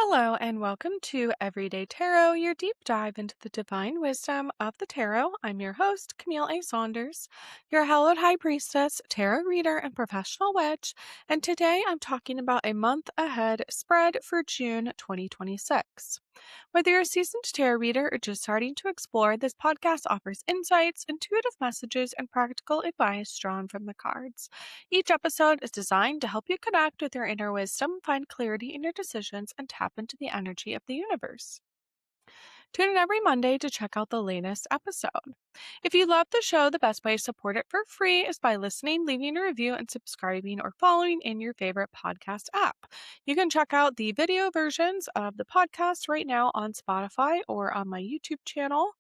Hello, and welcome to Everyday Tarot, your deep dive into the divine wisdom of the tarot. I'm your host, Camille A. Saunders, your hallowed high priestess, tarot reader, and professional witch. And today I'm talking about a month ahead spread for June 2026. Whether you're a seasoned tarot reader or just starting to explore, this podcast offers insights, intuitive messages, and practical advice drawn from the cards. Each episode is designed to help you connect with your inner wisdom, find clarity in your decisions, and tap into the energy of the universe. Tune in every Monday to check out the latest episode. If you love the show, the best way to support it for free is by listening, leaving a review, and subscribing or following in your favorite podcast app. You can check out the video versions of the podcast right now on Spotify or on my YouTube channel.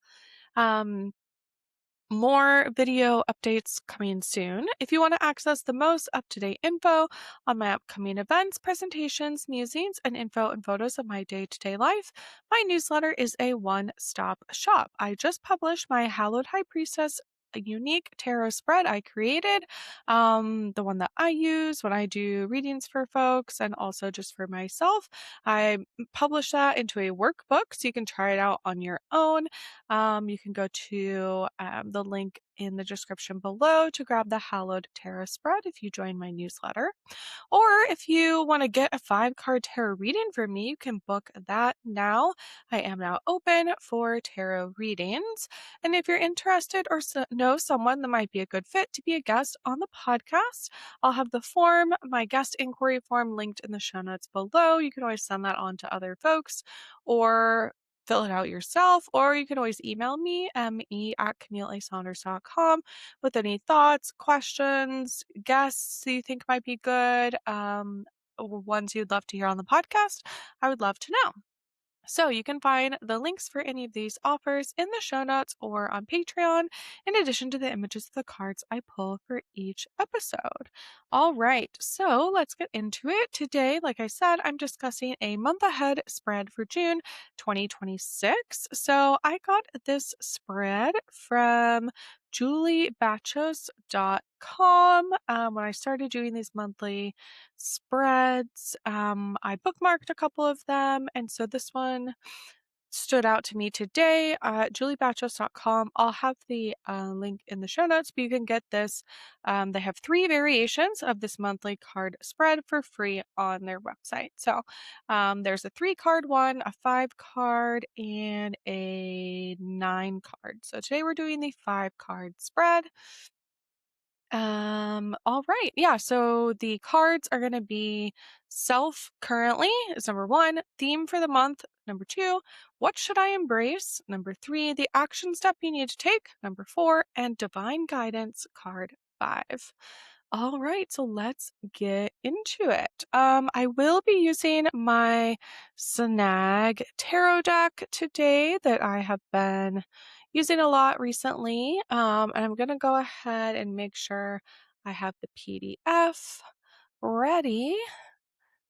More video updates coming soon. If you want to access the most up-to-date info on my upcoming events, presentations, musings, and info and photos of my day-to-day life, my newsletter is a one-stop shop. I just published my Hallowed High Priestess a unique tarot spread I created, the one that I use when I do readings for folks and also just for myself. I published that into a workbook so you can try it out on your own. You can go to the link in the description below to grab the Hallowed Tarot spread if you join my newsletter. Or if you want to get a 5-card tarot reading from me, you can book that now. I am now open for tarot readings. And if you're interested or know someone that might be a good fit to be a guest on the podcast, I'll have the form, my guest inquiry form, linked in the show notes below. You can always send that on to other folks or fill it out yourself, or you can always email me, me@CamilleASaunders.com, with any thoughts, questions, guests you think might be good, or ones you'd love to hear on the podcast. I would love to know. So you can find the links for any of these offers in the show notes or on Patreon, in addition to the images of the cards I pull for each episode. All right, so let's get into it. Today, like I said, I'm discussing a month ahead spread for June 2026. So I got this spread from juliebachos.com. When I started doing these monthly spreads, I bookmarked a couple of them, and so this one stood out to me today. juliebachos.com. I'll have the link in the show notes, but you can get this. They have 3 variations of this monthly card spread for free on their website. So there's a 3-card one, a 5-card, and a 9-card. So today we're doing the 5-card spread. All right. Yeah, so the cards are going to be self currently is number 1, theme for the month, number 2, what should I embrace, number 3, the action step you need to take, number 4, and divine guidance, card 5. All right, so let's get into it. I will be using my Snag tarot deck today that I have been using a lot recently. And I'm going to go ahead and make sure I have the PDF ready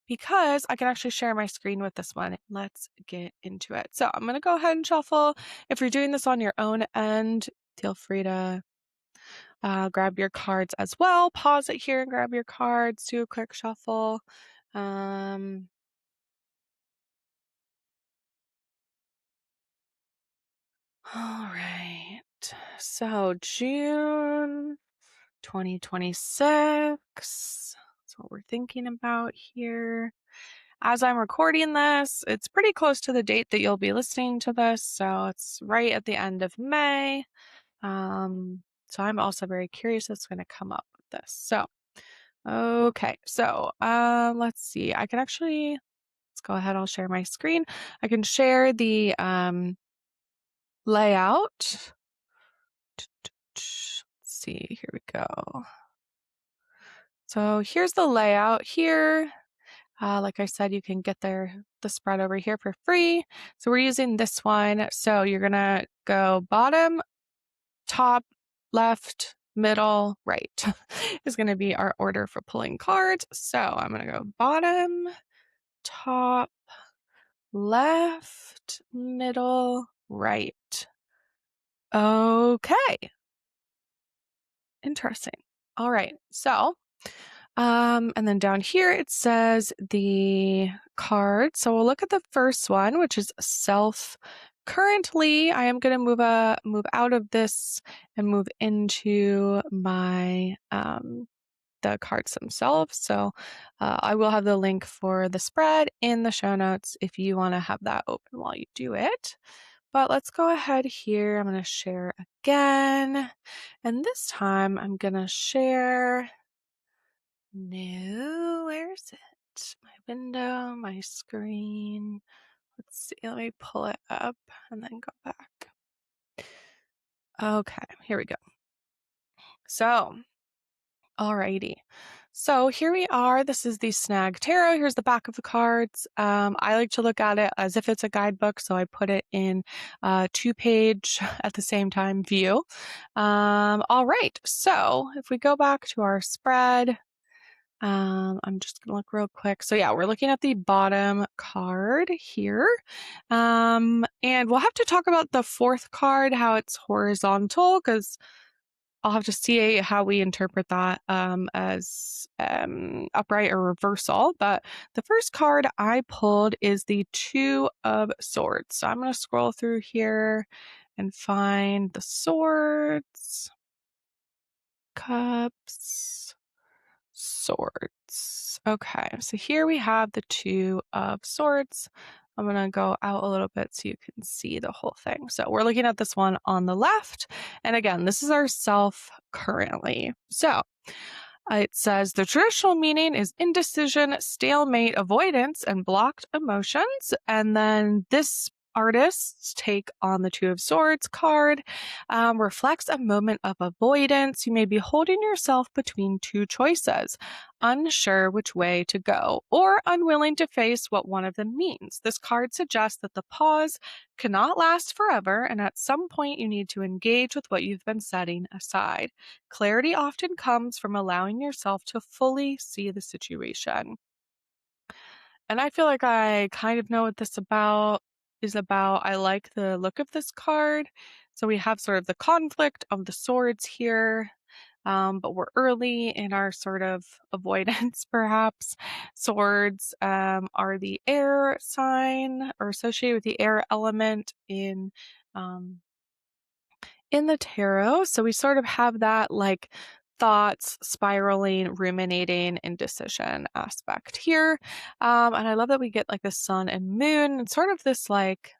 because I can actually share my screen with this one. Let's get into it. So I'm going to go ahead and shuffle. If you're doing this on your own end, feel free to grab your cards as well. Pause it here and grab your cards. Do a quick shuffle. All right. So June 2026. That's what we're thinking about here. As I'm recording this, it's pretty close to the date that you'll be listening to this. So it's right at the end of May. So I'm also very curious what's going to come up with this. So, okay. So, let's see. I can actually, let's go ahead. I'll share my screen. I can share the, layout. Let's see, here we go. So here's the layout here. Like I said, you can get the spread over here for free. So we're using this one. So you're going to go bottom, top, left, middle, right is going to be our order for pulling cards. So I'm going to go bottom, top, left, middle, right. Okay. Interesting. All right. So And then down here it says the card. So we'll look at the first one, which is self. Currently, I am going to move out of this and move into my the cards themselves. So I will have the link for the spread in the show notes if you want to have that open while you do it. But let's go ahead here. I'm going to share again. And this time I'm going to share. No, where is it? My window, my screen. Let's see. Let me pull it up and then go back. Okay, here we go. So, alrighty. So here we are. This is the Snag Tarot. Here's the back of the cards. I like to look at it as if it's a guidebook, so I put it in 2-page at the same time view. All right. So if we go back to our spread, I'm just gonna look real quick. So yeah, we're looking at the bottom card here. And we'll have to talk about the fourth card, how it's horizontal, because I'll have to see how we interpret that as upright or reversal. But the first card I pulled is the Two of Swords. So I'm going to scroll through here and find the swords, cups, swords. Okay, so here we have the Two of Swords. I'm going to go out a little bit so you can see the whole thing. So we're looking at this one on the left. And again, this is our self currently. So it says the traditional meaning is indecision, stalemate, avoidance, and blocked emotions. And then this artist's take on the Two of Swords card reflects a moment of avoidance. You may be holding yourself between two choices, unsure which way to go, or unwilling to face what one of them means. This card suggests that the pause cannot last forever, and at some point you need to engage with what you've been setting aside. Clarity often comes from allowing yourself to fully see the situation. And I feel like I kind of know what this is about. I like the look of this card. So we have sort of the conflict of the swords here. But we're early in our sort of avoidance, perhaps. Swords are the air sign or associated with the air element in the tarot. So we sort of have that like thoughts, spiraling, ruminating, indecision aspect here. And I love that we get like the sun and moon and sort of this like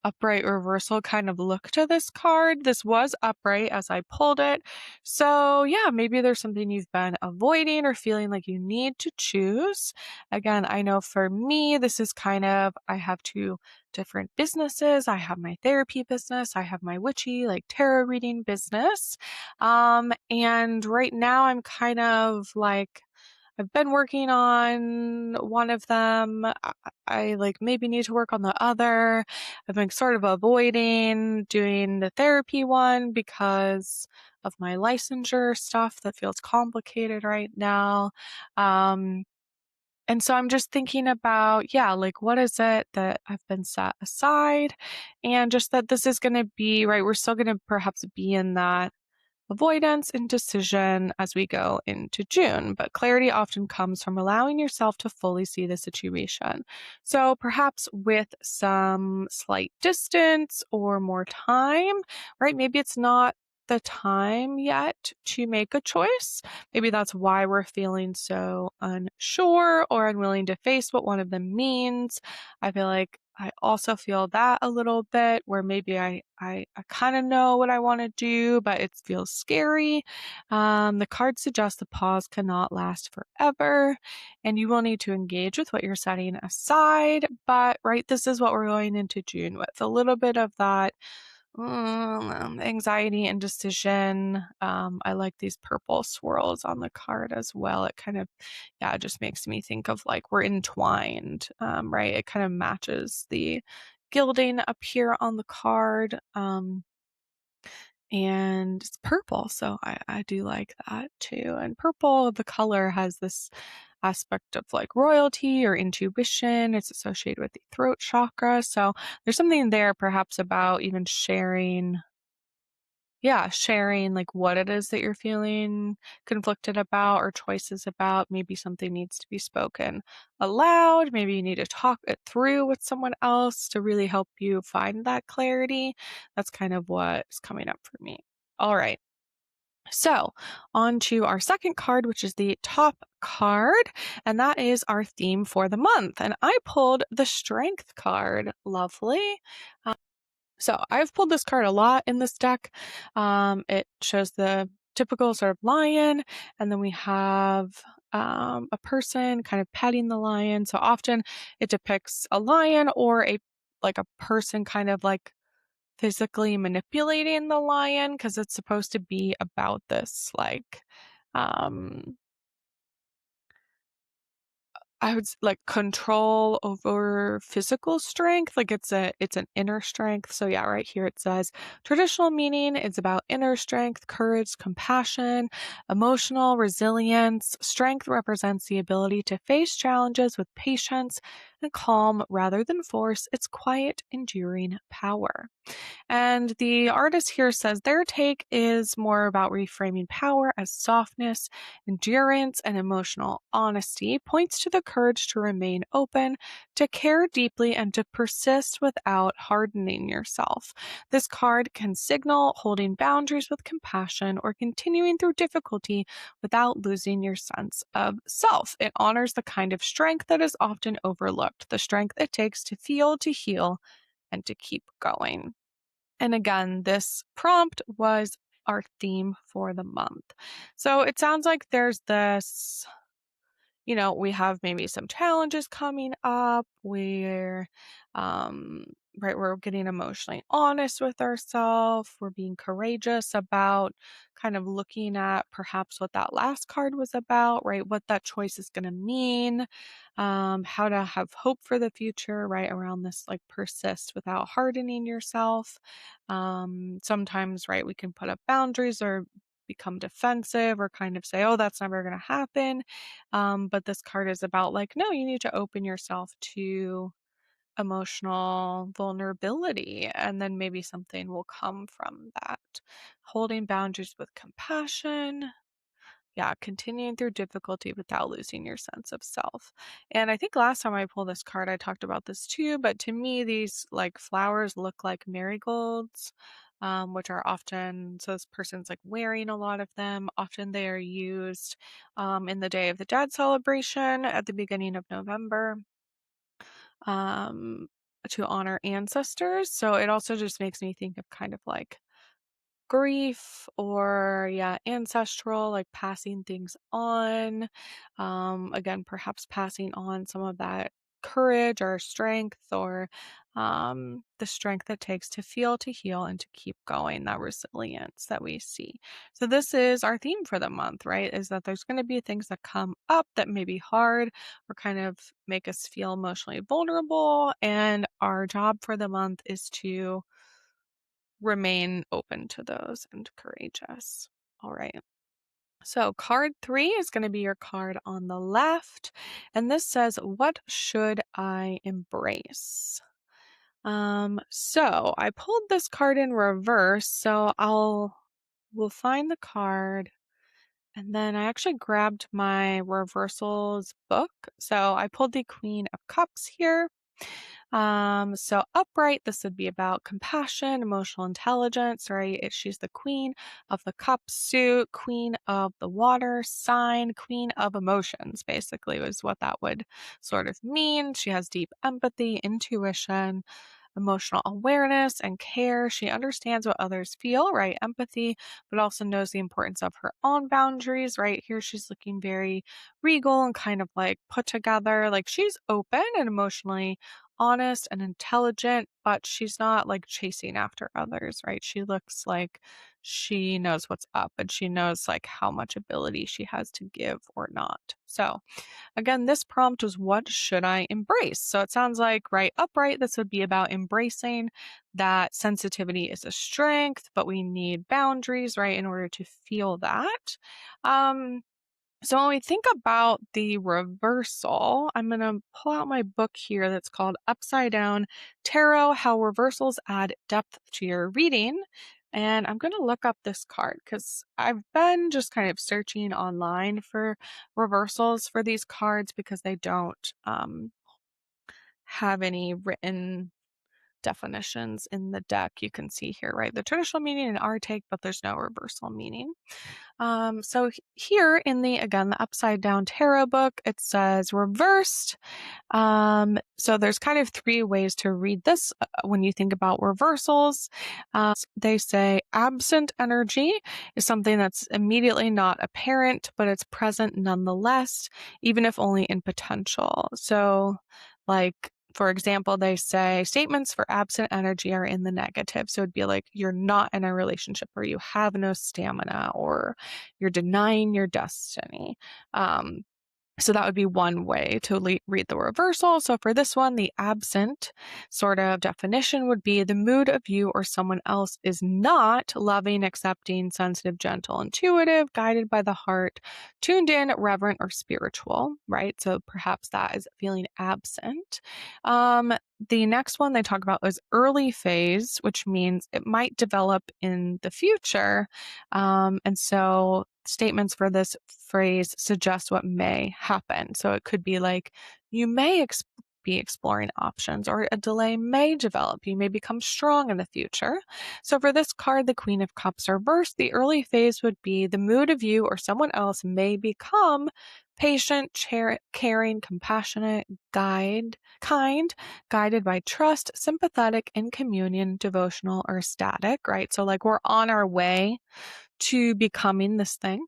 upright reversal kind of look to this card. This was upright as I pulled it. So yeah, maybe there's something you've been avoiding or feeling like you need to choose. Again, I know for me, this is kind of, I have two different businesses. I have my therapy business. I have my witchy like tarot reading business. And right now I'm kind of like, I've been working on one of them. I like maybe need to work on the other. I've been sort of avoiding doing the therapy one because of my licensure stuff that feels complicated right now. And so I'm just thinking about, yeah, like what is it that I've been set aside? And just that this is going to be, right, we're still going to perhaps be in that avoidance and decision as we go into June, but clarity often comes from allowing yourself to fully see the situation. So perhaps with some slight distance or more time, right? Maybe it's not the time yet to make a choice. Maybe that's why we're feeling so unsure or unwilling to face what one of them means. I feel like I also feel that a little bit where maybe I kind of know what I want to do, but it feels scary. The card suggests the pause cannot last forever and you will need to engage with what you're setting aside. But right, this is what we're going into June with, a little bit of that anxiety, indecision. I like these purple swirls on the card as well. It kind of, yeah, it just makes me think of like we're entwined, right? It kind of matches the gilding up here on the card. And it's purple, so I do like that too. And purple, the color has this aspect of like royalty or intuition. It's associated with the throat chakra. So there's something there perhaps about even sharing yeah, sharing like what it is that you're feeling conflicted about or choices about. Maybe something needs to be spoken aloud. Maybe you need to talk it through with someone else to really help you find that clarity. That's kind of what is coming up for me. All right. So, on to our second card, which is the top card, and that is our theme for the month. And I pulled the Strength card. Lovely. So I've pulled this card a lot in this deck. It shows the typical sort of lion, and then we have a person kind of petting the lion. So often it depicts a lion or a person kind of like physically manipulating the lion because it's supposed to be about this um I would like control over physical strength. Like it's an inner strength. So yeah, right here it says traditional meaning is about inner strength, courage, compassion, emotional resilience. Strength represents the ability to face challenges with patience and calm rather than force. It's quiet, enduring power. And the artist here says their take is more about reframing power as softness, endurance, and emotional honesty, points to the courage to remain open, to care deeply, and to persist without hardening yourself. This card can signal holding boundaries with compassion or continuing through difficulty without losing your sense of self. It honors the kind of strength that is often overlooked, the strength it takes to feel, to heal, and to keep going. And again, this prompt was our theme for the month. So it sounds like there's this, we have maybe some challenges coming up where, um, right, we're getting emotionally honest with ourselves. We're being courageous about kind of looking at perhaps what that last card was about, right? What that choice is going to mean, how to have hope for the future, right? Around this, like persist without hardening yourself. Sometimes, right, we can put up boundaries or become defensive or kind of say, oh, that's never going to happen. But this card is about like, no, you need to open yourself to emotional vulnerability, and then maybe something will come from that. Holding boundaries with compassion. Yeah, continuing through difficulty without losing your sense of self. And I think last time I pulled this card, I talked about this too, but to me, these like flowers look like marigolds, which are often, so this person's like wearing a lot of them. Often they are used in the Day of the Dead celebration at the beginning of November um, to honor ancestors. So it also just makes me think of kind of like grief or yeah ancestral, like passing things on, again perhaps passing on some of that courage or strength or the strength it takes to feel, to heal, and to keep going, that resilience that we see. So this is our theme for the month, right? Is that there's going to be things that come up that may be hard or kind of make us feel emotionally vulnerable, and our job for the month is to remain open to those and courageous. All right. So, card 3 is going to be your card on the left. And this says, what should I embrace? So I pulled this card in reverse. So we'll find the card. And then I actually grabbed my reversals book. So I pulled the Queen of Cups here. So upright, this would be about compassion, emotional intelligence, right? She's the queen of the cup suit, queen of the water sign, queen of emotions, basically, was what that would sort of mean. She has deep empathy, intuition, emotional awareness, and care. She understands what others feel, right? Empathy, but also knows the importance of her own boundaries, right? Here she's looking very regal and kind of like put together. Like she's open and emotionally honest and intelligent, but she's not like chasing after others, right? She looks like she knows what's up and she knows like how much ability she has to give or not. So, again, this prompt was what should I embrace? So it sounds like right upright, this would be about embracing that sensitivity is a strength, but we need boundaries, right, in order to feel that. Um, so when we think about the reversal, I'm going to pull out my book here that's called Upside Down Tarot: How Reversals Add Depth to Your Reading. And I'm going to look up this card because I've been just kind of searching online for reversals for these cards because they don't have any written definitions in the deck. You can see here, right? The traditional meaning and our take, but there's no reversal meaning. So here in the upside down tarot book, it says reversed. So there's kind of three ways to read this when you think about reversals. They say absent energy is something that's immediately not apparent, but it's present nonetheless, even if only in potential. So, like, for example, they say statements for absent energy are in the negative. So it'd be like you're not in a relationship or you have no stamina or you're denying your destiny. So that would be one way to read the reversal. So for this one, the absent sort of definition would be the mood of you or someone else is not loving, accepting, sensitive, gentle, intuitive, guided by the heart, tuned in, reverent, or spiritual, right? So perhaps that is feeling absent. The next one they talk about is early phase, which means it might develop in the future. And so statements for this phrase suggest what may happen. So it could be like, you may be exploring options, or a delay may develop. You may become strong in the future. So for this card, the Queen of Cups reversed, the early phase would be the mood of you or someone else may become patient, caring, compassionate, kind, guided by trust, sympathetic, in communion, devotional, or ecstatic, right? So like we're on our way to becoming this thing.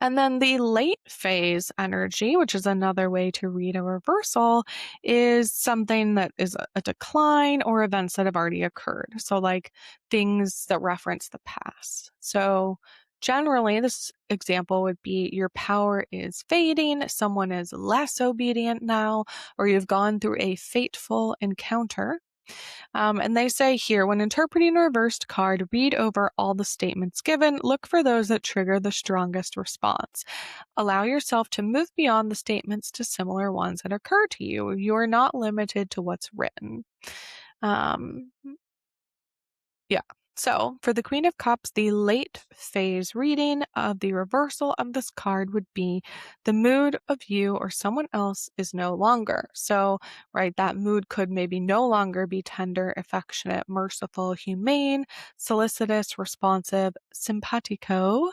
And then the late phase energy, which is another way to read a reversal, is something that is a decline or events that have already occurred. So, like things that reference the past. So, generally, this example would be your power is fading, someone is less obedient now, or you've gone through a fateful encounter. And they say here, when interpreting a reversed card, read over all the statements given, look for those that trigger the strongest response. Allow yourself to move beyond the statements to similar ones that occur to you. You are not limited to what's written. Um, yeah. So, for the Queen of Cups, the late phase reading of the reversal of this card would be the mood of you or someone else is no longer. So, right, that mood could maybe no longer be tender, affectionate, merciful, humane, solicitous, responsive, simpatico,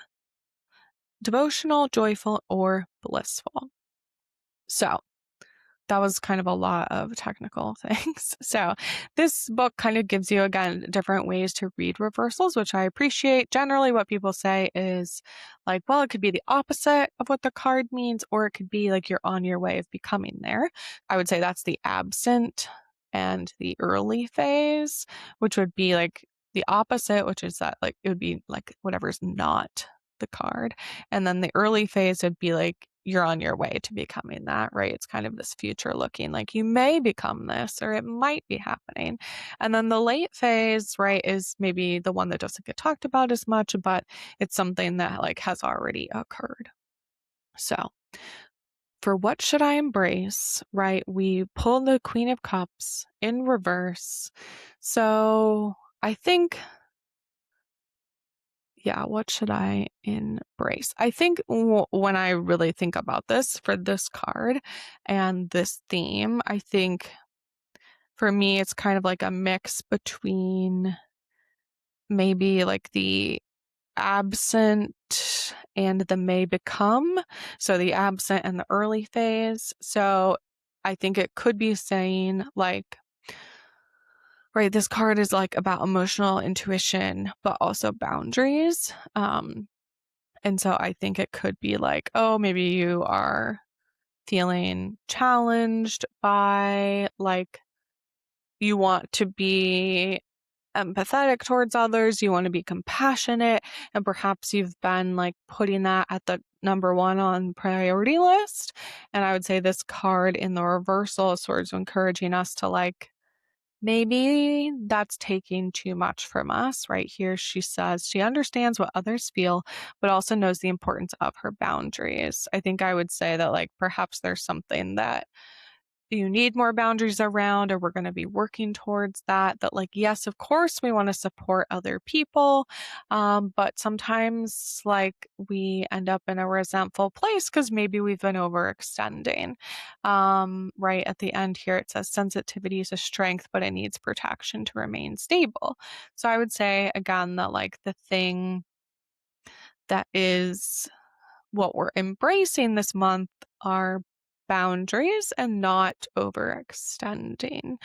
devotional, joyful, or blissful. So, that was kind of a lot of technical things. So this book kind of gives you, again, different ways to read reversals, which I appreciate. Generally, what people say is like, well, it could be the opposite of what the card means, or it could be like you're on your way of becoming there. I would say that's the absent and the early phase, which would be like the opposite, which is that like it would be like whatever's not the card. And then the early phase would be like you're on your way to becoming that, right? It's kind of this future looking like you may become this or it might be happening. And then the late phase, right, is maybe the one that doesn't get talked about as much, but it's something that like has already occurred. So for what should I embrace, right? We pull the Queen of Cups in reverse. So I think yeah, what should I embrace? I think when I really think about this for this card and this theme, I think for me, it's kind of like a mix between maybe like the absent and the may become. So the absent and the early phase. So I think it could be saying like, right, this card is like about emotional intuition, but also boundaries. And so I think it could be like, oh, maybe you are feeling challenged by like you want to be empathetic towards others, you want to be compassionate, and perhaps you've been like putting that at the number one on priority list. And I would say this card in the reversal is sort of encouraging us to like maybe that's taking too much from us. Right here, she says she understands what others feel, but also knows the importance of her boundaries. I think I would say that, like, perhaps there's something that you need more boundaries around, or we're going to be working towards that. That, like, yes, of course, we want to support other people, but sometimes, like, we end up in a resentful place because maybe we've been overextending. Right at the end here, it says sensitivity is a strength, but it needs protection to remain stable. So I would say again that, like, the thing that is what we're embracing this month are boundaries and not overextending.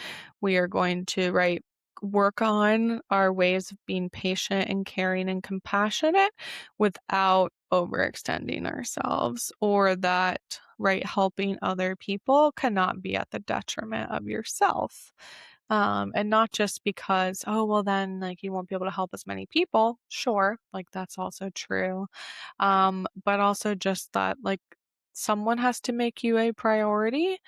We are going to, right, work on our ways of being patient and caring and compassionate without overextending ourselves, or that, right, helping other people cannot be at the detriment of yourself. And not just because, oh, well, then, like, you won't be able to help as many people. Sure, like, that's also true. But also just that, like, someone has to make you a priority.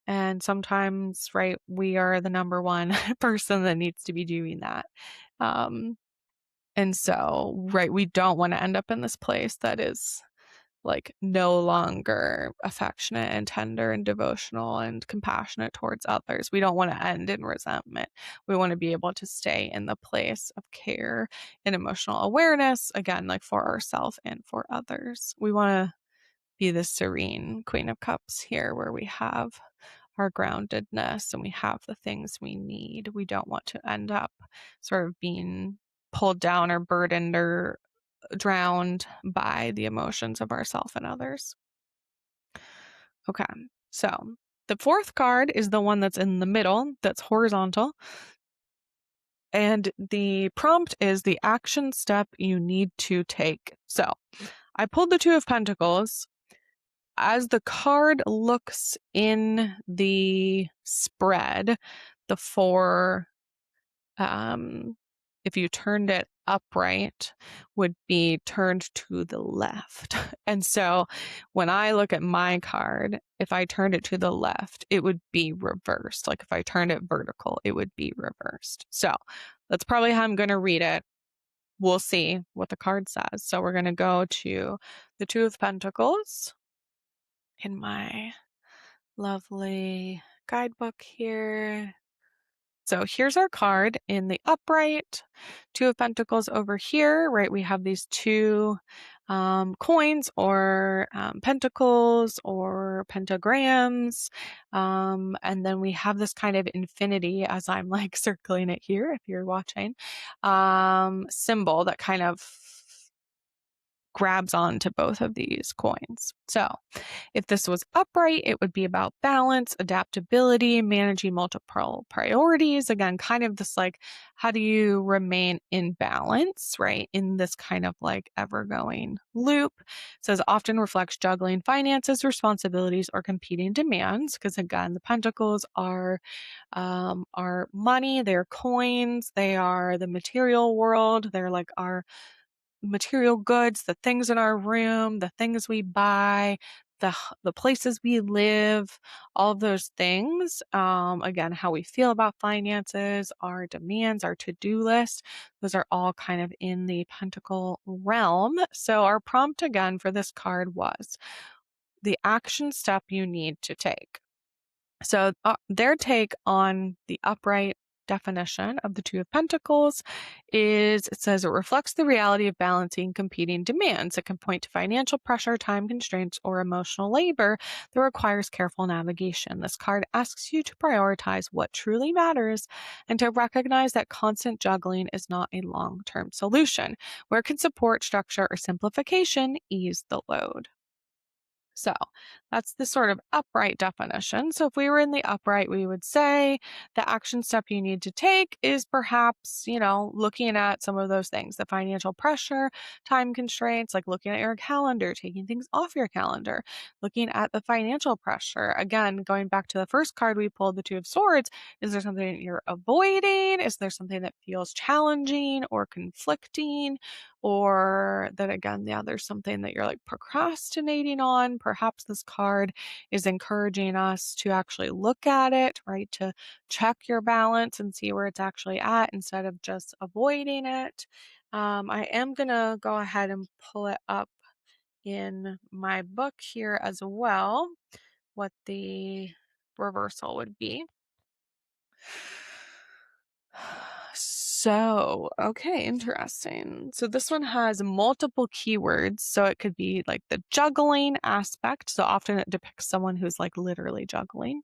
And sometimes, right, we are the number one person that needs to be doing that. Um, and so, right, we don't want to end up in this place that is, like, no longer affectionate and tender and devotional and compassionate towards others. We don't want to end in resentment. We want to be able to stay in the place of care and emotional awareness, again, like, for ourselves and for others. We want to be the serene Queen of Cups here, where we have our groundedness and we have the things we need. We don't want to end up sort of being pulled down or burdened or drowned by the emotions of ourself and others. Okay, so the fourth card is the one that's in the middle, that's horizontal. And the prompt is the action step you need to take. So I pulled the Two of Pentacles. As the card looks in the spread, the four, if you turned it upright, would be turned to the left. And so when I look at my card, if I turned it to the left, it would be reversed. Like, if I turned it vertical, it would be reversed. So that's probably how I'm going to read it. We'll see what the card says. So we're going to go to the Two of Pentacles in my lovely guidebook here. So here's our card in the upright, Two of Pentacles over here, right? We have these two coins, or pentacles, or pentagrams. And then we have this kind of infinity, as I'm, like, circling it here, if you're watching, symbol that kind of grabs onto both of these coins. So if this was upright, it would be about balance, adaptability, managing multiple priorities. Again, kind of this, like, how do you remain in balance, right? In this kind of, like, ever going loop. It says often reflects juggling finances, responsibilities, or competing demands. Because again, the pentacles are money, they're coins, they are the material world, they're like our material goods, the things in our room, the things we buy, the places we live, all of those things. Again, how we feel about finances, our demands, our to-do list, those are all kind of in the pentacle realm. So our prompt again for this card was the action step you need to take. So their take on the upright definition of the Two of Pentacles is, it says, it reflects the reality of balancing competing demands. It can point to financial pressure, time constraints, or emotional labor that requires careful navigation. This card asks you to prioritize what truly matters and to recognize that constant juggling is not a long-term solution. Where can support, structure, or simplification ease the load? So that's the sort of upright definition. So if we were in the upright, we would say the action step you need to take is perhaps, looking at some of those things, the financial pressure, time constraints, like looking at your calendar, taking things off your calendar, looking at the financial pressure. Again, going back to the first card we pulled, the Two of Swords, is there something that you're avoiding? Is there something that feels challenging or conflicting? Or that, again, there's something that you're, like, procrastinating on. Perhaps this card is encouraging us to actually look at it, right? To check your balance and see where it's actually at instead of just avoiding it. I am going to go ahead and pull it up in my book here as well, what the reversal would be. So, okay, interesting. So this one has multiple keywords. So it could be like the juggling aspect. So often it depicts someone who's like literally juggling.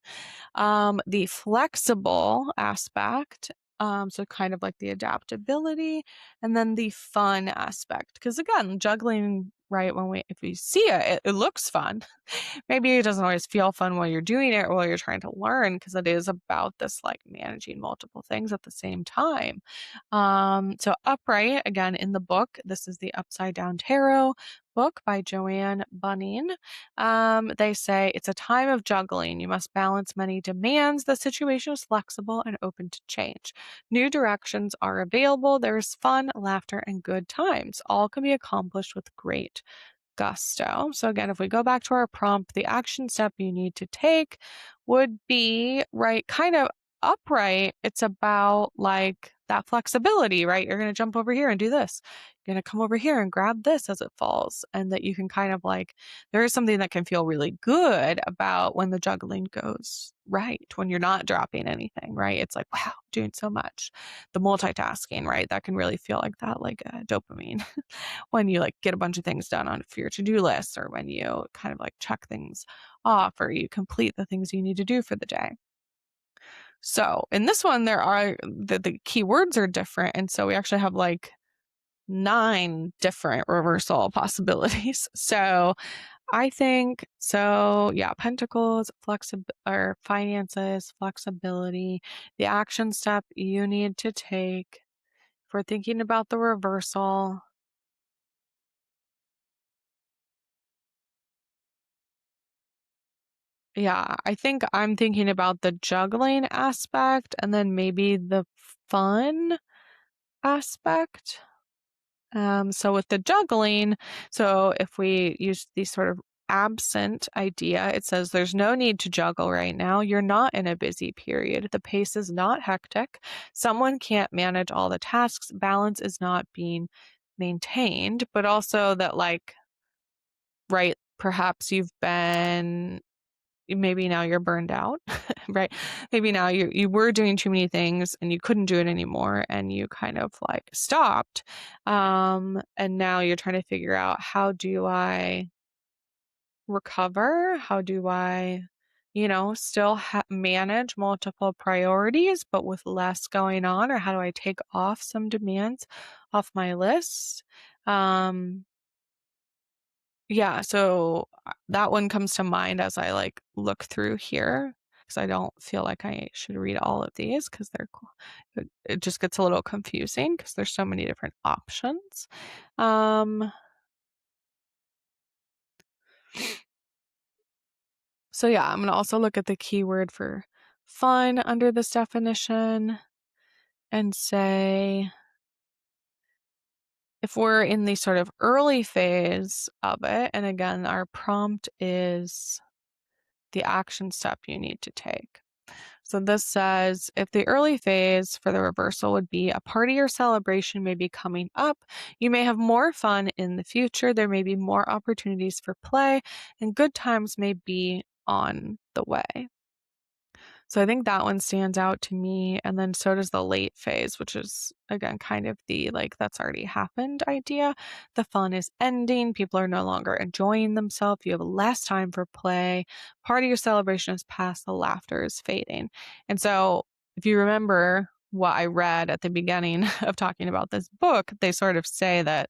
The flexible aspect. So kind of like the adaptability, and then the fun aspect. Because again, juggling, right? If we see it looks fun. Maybe it doesn't always feel fun while you're doing it or while you're trying to learn, because it is about this like managing multiple things at the same time. So upright, again, in the book, this is the Upside Down Tarot book by Joanne Bunning. They say it's a time of juggling. You must balance many demands. The situation is flexible and open to change. New directions are available. There is fun, laughter, and good times. All can be accomplished with great gusto. So again, if we go back to our prompt, the action step you need to take would be, right, kind of upright. It's about like that flexibility, right? You're going to jump over here and do this. You're going to come over here and grab this as it falls. And that you can kind of like, there is something that can feel really good about when the juggling goes right, when you're not dropping anything, right? It's like, wow, doing so much. The multitasking, right? That can really feel like that, like dopamine. When you like get a bunch of things done on for your to-do list, or when you kind of like check things off, or you complete the things you need to do for the day. So in this one, there are the keywords are different. And so we actually have like 9 different reversal possibilities. So I think so. Yeah. Pentacles, or finances, flexibility, the action step you need to take. If we're thinking about the reversal, yeah, I think I'm thinking about the juggling aspect and then maybe the fun aspect. So with the juggling, so if we use the sort of absent idea, it says there's no need to juggle right now. You're not in a busy period. The pace is not hectic. Someone can't manage all the tasks. Balance is not being maintained, but also that like, right, perhaps maybe now you're burned out, right? Maybe now you were doing too many things and you couldn't do it anymore and you kind of like stopped. And now you're trying to figure out, how do I recover? How do I, still manage multiple priorities, but with less going on? Or how do I take off some demands off my list? Yeah, so that one comes to mind as I like look through here, because I don't feel like I should read all of these because they're cool. It just gets a little confusing because there's so many different options. Um, so yeah, I'm gonna also look at the keyword for fun under this definition and say, if we're in the sort of early phase of it, and again, our prompt is the action step you need to take. So this says, if the early phase for the reversal would be a party or celebration may be coming up, you may have more fun in the future. There may be more opportunities for play, and good times may be on the way. So I think that one stands out to me. And then so does the late phase, which is, again, kind of the like, that's already happened idea. The fun is ending. People are no longer enjoying themselves. You have less time for play. Party or celebration is past. The laughter is fading. And so if you remember what I read at the beginning of talking about this book, they sort of say that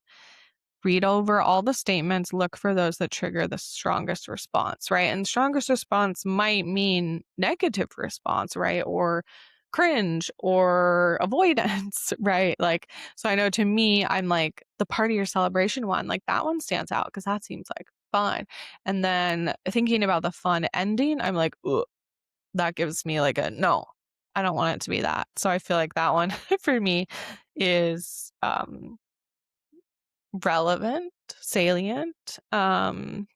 read over all the statements, look for those that trigger the strongest response, right? And strongest response might mean negative response, right? Or cringe or avoidance, right? Like, so I know to me, I'm like the party or celebration one, like that one stands out because that seems like fun. And then thinking about the fun ending, I'm like, ooh, that gives me like a no, I don't want it to be that. So I feel like that one for me is relevant, salient. And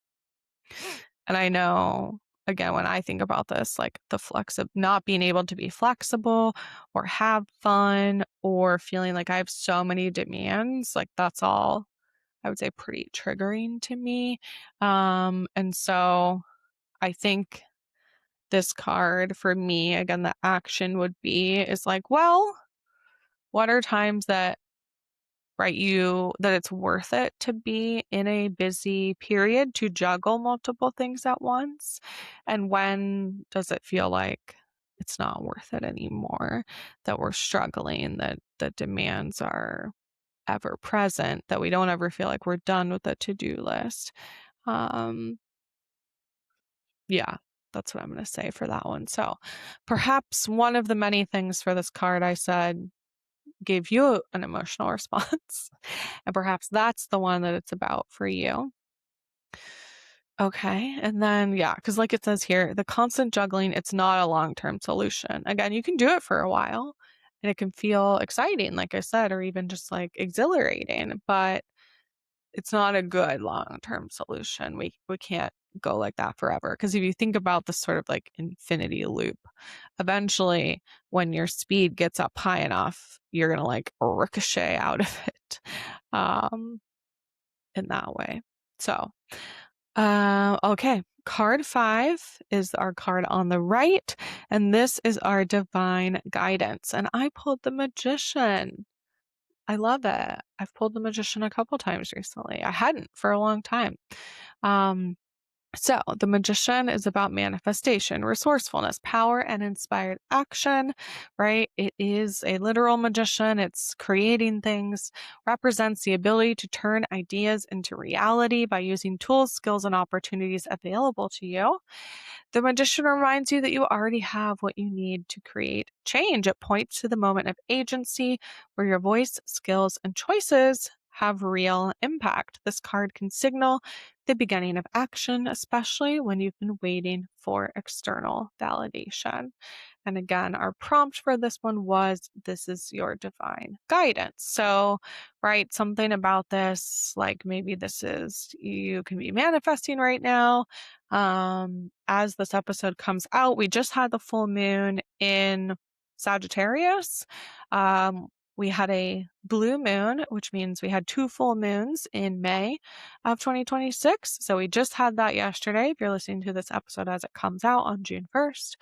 I know, again, when I think about this, like the not being able to be flexible or have fun or feeling like I have so many demands, like that's all I would say pretty triggering to me. And so I think this card for me, again, the action would be is like, well, what are times that that it's worth it to be in a busy period to juggle multiple things at once? And when does it feel like it's not worth it anymore, that we're struggling, that the demands are ever present, that we don't ever feel like we're done with the to-do list? Um, yeah, that's what I'm going to say for that one. So perhaps one of the many things for this card I said gave you an emotional response. And perhaps that's the one that it's about for you. Okay. And then, yeah, because like it says here, the constant juggling, it's not a long term solution. Again, you can do it for a while and it can feel exciting, like I said, or even just like exhilarating, but it's not a good long term solution. We can't go like that forever. Because if you think about this sort of like infinity loop, eventually when your speed gets up high enough, you're gonna like ricochet out of it. Um in that way. So okay. Card 5 is our card on the right, and this is our divine guidance. And I pulled the Magician. I love it. I've pulled the Magician a couple times recently. I hadn't for a long time. Um, so, the Magician is about manifestation, resourcefulness, power, and inspired action, right? It is a literal magician. It's creating things, represents the ability to turn ideas into reality by using tools, skills, and opportunities available to you. The Magician reminds you that you already have what you need to create change. It points to the moment of agency where your voice, skills, and choices have real impact. This card can signal the beginning of action, especially when you've been waiting for external validation. And again, our prompt for this one was, this is your divine guidance. So, right, something about this, like maybe this is, you can be manifesting right now. As this episode comes out, we just had the full moon in Sagittarius. We had a blue moon, which means we had 2 full moons in May of 2026. So we just had that yesterday. If you're listening to this episode as it comes out on June 1st.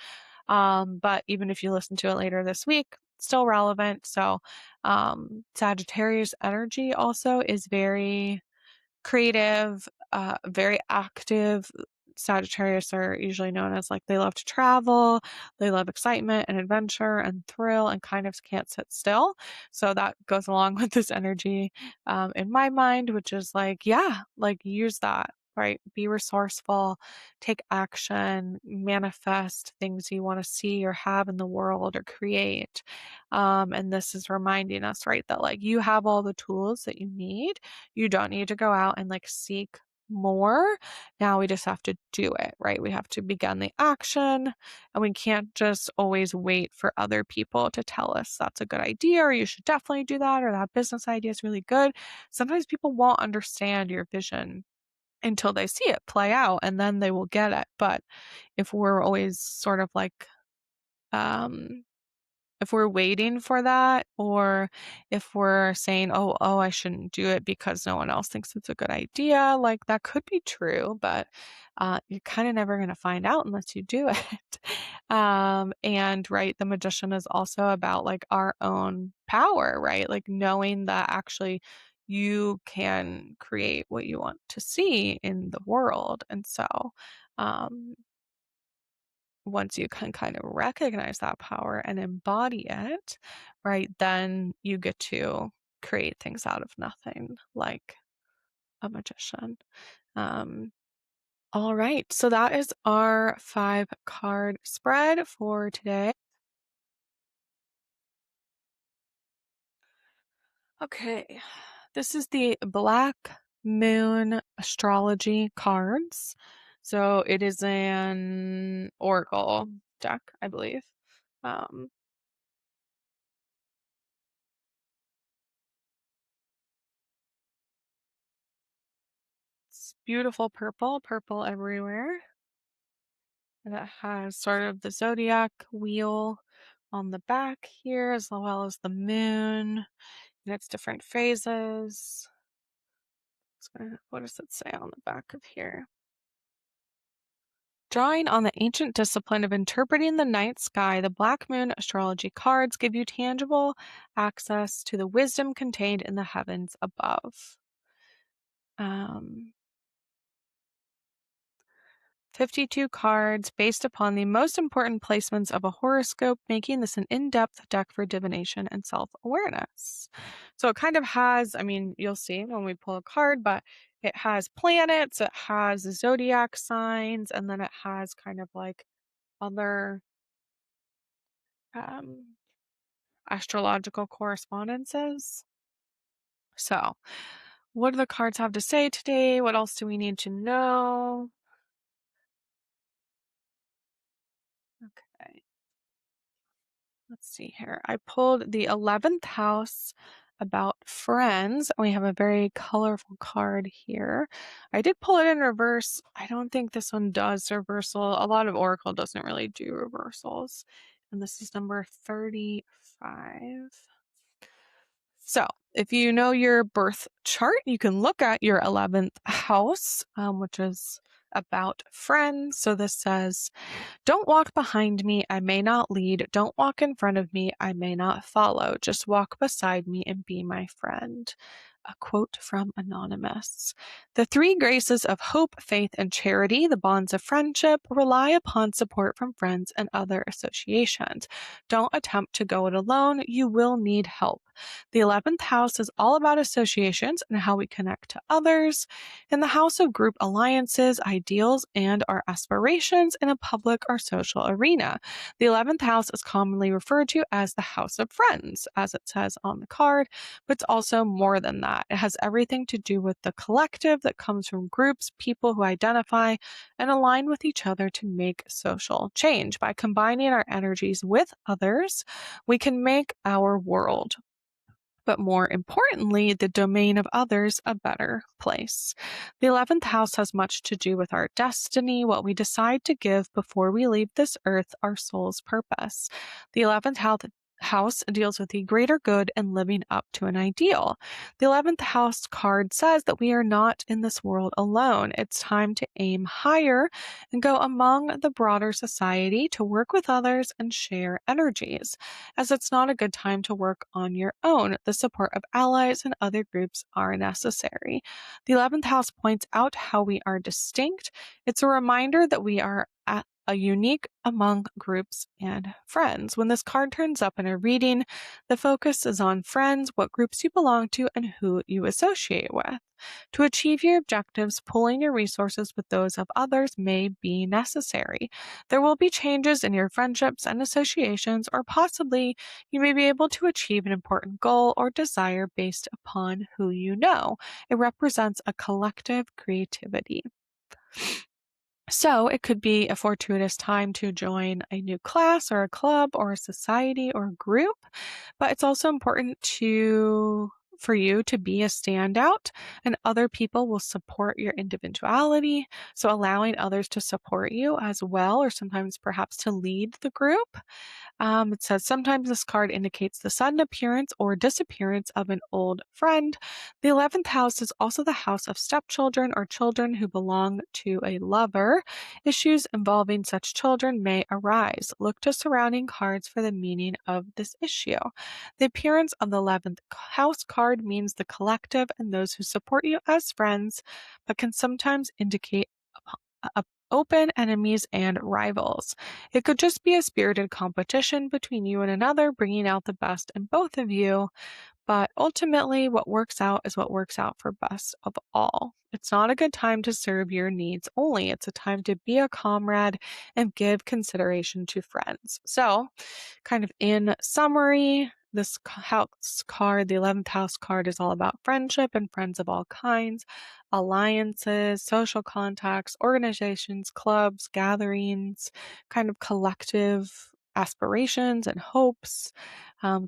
But even if you listen to it later this week, still relevant. So, Sagittarius energy also is very creative, very active. Sagittarius are usually known as like they love to travel, they love excitement and adventure and thrill and kind of can't sit still. So that goes along with this energy in my mind, which is like, yeah, like use that, right? Be resourceful, take action, manifest things you want to see or have in the world or create. And this is reminding us, right, that like you have all the tools that you need. You don't need to go out and like seek more. Now we just have to do it, right? We have to begin the action and we can't just always wait for other people to tell us that's a good idea or you should definitely do that or that business idea is really good. Sometimes people won't understand your vision until they see it play out and then they will get it. But if we're always sort of like um if we're waiting for that, or if we're saying, oh, I shouldn't do it because no one else thinks it's a good idea, like that could be true, but you're kind of never going to find out unless you do it. And right, the Magician is also about like our own power, right? Like knowing that actually you can create what you want to see in the world. And so, um, once you can kind of recognize that power and embody it, right, then you get to create things out of nothing like a magician. Um, all right, so that is our 5-card spread for today. Okay, this is the Black Moon Astrology cards. So it is an oracle deck, I believe. Um, It's beautiful purple everywhere. And it has sort of the zodiac wheel on the back here, as well as the moon and its different phases. What does it say on the back of here? Drawing on the ancient discipline of interpreting the night sky, the Black Moon Astrology cards give you tangible access to the wisdom contained in the heavens above. Um, 52 cards based upon the most important placements of a horoscope, making this an in-depth deck for divination and self-awareness. So it kind of has, I mean, you'll see when we pull a card, but it has planets, it has zodiac signs, and then it has kind of like other um, astrological correspondences. So, what do the cards have to say today? What else do we need to know? Okay. Let's see here. I pulled the 11th house about friends. We have a very colorful card here. I did pull it in reverse. I don't think this one does reversal. A lot of Oracle doesn't really do reversals. And this is number 35. So, if you know your birth chart, you can look at your 11th house, which is about friends. So, this says, don't walk behind me, I may not lead. Don't walk in front of me, I may not follow. Just walk beside me and be my friend. A quote from Anonymous. The three graces of hope, faith, and charity, the bonds of friendship, rely upon support from friends and other associations. Don't attempt to go it alone. You will need help. The 11th house is all about associations and how we connect to others. In the house of group alliances, ideals, and our aspirations in a public or social arena. The 11th house is commonly referred to as the house of friends, as it says on the card, but it's also more than that. It has everything to do with the collective that comes from groups, people who identify and align with each other to make social change. By combining our energies with others, we can make our world, but more importantly, the domain of others, a better place. The 11th house has much to do with our destiny, what we decide to give before we leave this earth, our soul's purpose. The 11th house deals with the greater good and living up to an ideal. The 11th house card says that we are not in this world alone. It's time to aim higher and go among the broader society to work with others and share energies, as it's not a good time to work on your own. The support of allies and other groups are necessary. The 11th house points out how we are distinct. It's a reminder that we are a unique among groups and friends. When this card turns up in a reading, the focus is on friends, what groups you belong to, and who you associate with. To achieve your objectives, pooling your resources with those of others may be necessary. There will be changes in your friendships and associations, or possibly you may be able to achieve an important goal or desire based upon who you know. It represents a collective creativity. So it could be a fortuitous time to join a new class or a club or a society or a group, but it's also important for you to be a standout, and other people will support your individuality. So allowing others to support you as well, or sometimes perhaps to lead the group. It says sometimes this card indicates the sudden appearance or disappearance of an old friend. The 11th house is also the house of stepchildren or children who belong to a lover. Issues involving such children may arise. Look to surrounding cards for the meaning of this issue. The appearance of the 11th house card means the collective and those who support you as friends, but can sometimes indicate open enemies and rivals. It could just be a spirited competition between you and another, bringing out the best in both of you. But ultimately, what works out is what works out for best of all. It's not a good time to serve your needs only. It's a time to be a comrade and give consideration to friends. So, kind of in summary, this house card, the 11th house card, is all about friendship and friends of all kinds, alliances, social contacts, organizations, clubs, gatherings, kind of collective aspirations and hopes,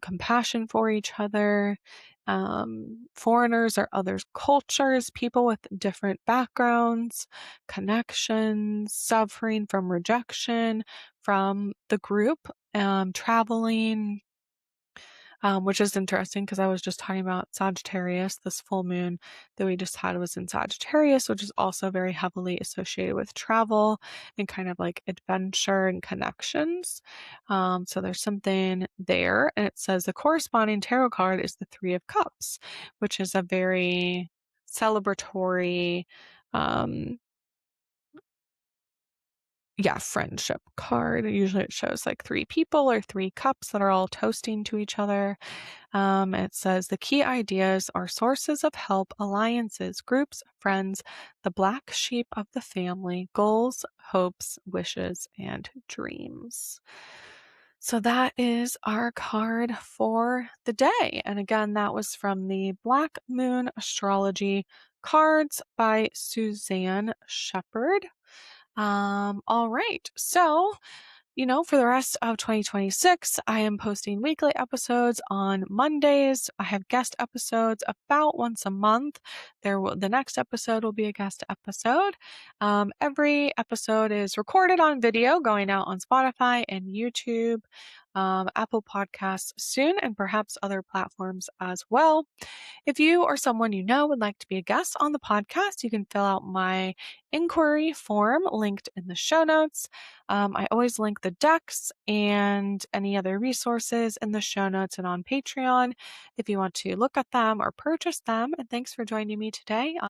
compassion for each other, foreigners or other cultures, people with different backgrounds, connections, suffering from rejection from the group, traveling, which is interesting because I was just talking about Sagittarius. This full moon that we just had was in Sagittarius, which is also very heavily associated with travel and kind of like adventure and connections. So there's something there. And it says the corresponding tarot card is the Three of Cups, which is a very celebratory, um, yeah, friendship card. Usually it shows like three people or three cups that are all toasting to each other. It says the key ideas are sources of help, alliances, groups, friends, the black sheep of the family, goals, hopes, wishes, and dreams. So that is our card for the day. And again, that was from the Black Moon Astrology cards by Suzanne Shepherd. All right. So, for the rest of 2026, I am posting weekly episodes on Mondays. I have guest episodes about once a month. The next episode will be a guest episode. Every episode is recorded on video, going out on Spotify and YouTube, Apple Podcasts soon, and perhaps other platforms as well. If you or someone you know would like to be a guest on the podcast, you can fill out my inquiry form linked in the show notes. I always link the decks and any other resources in the show notes and on Patreon if you want to look at them or purchase them. And thanks for joining me today.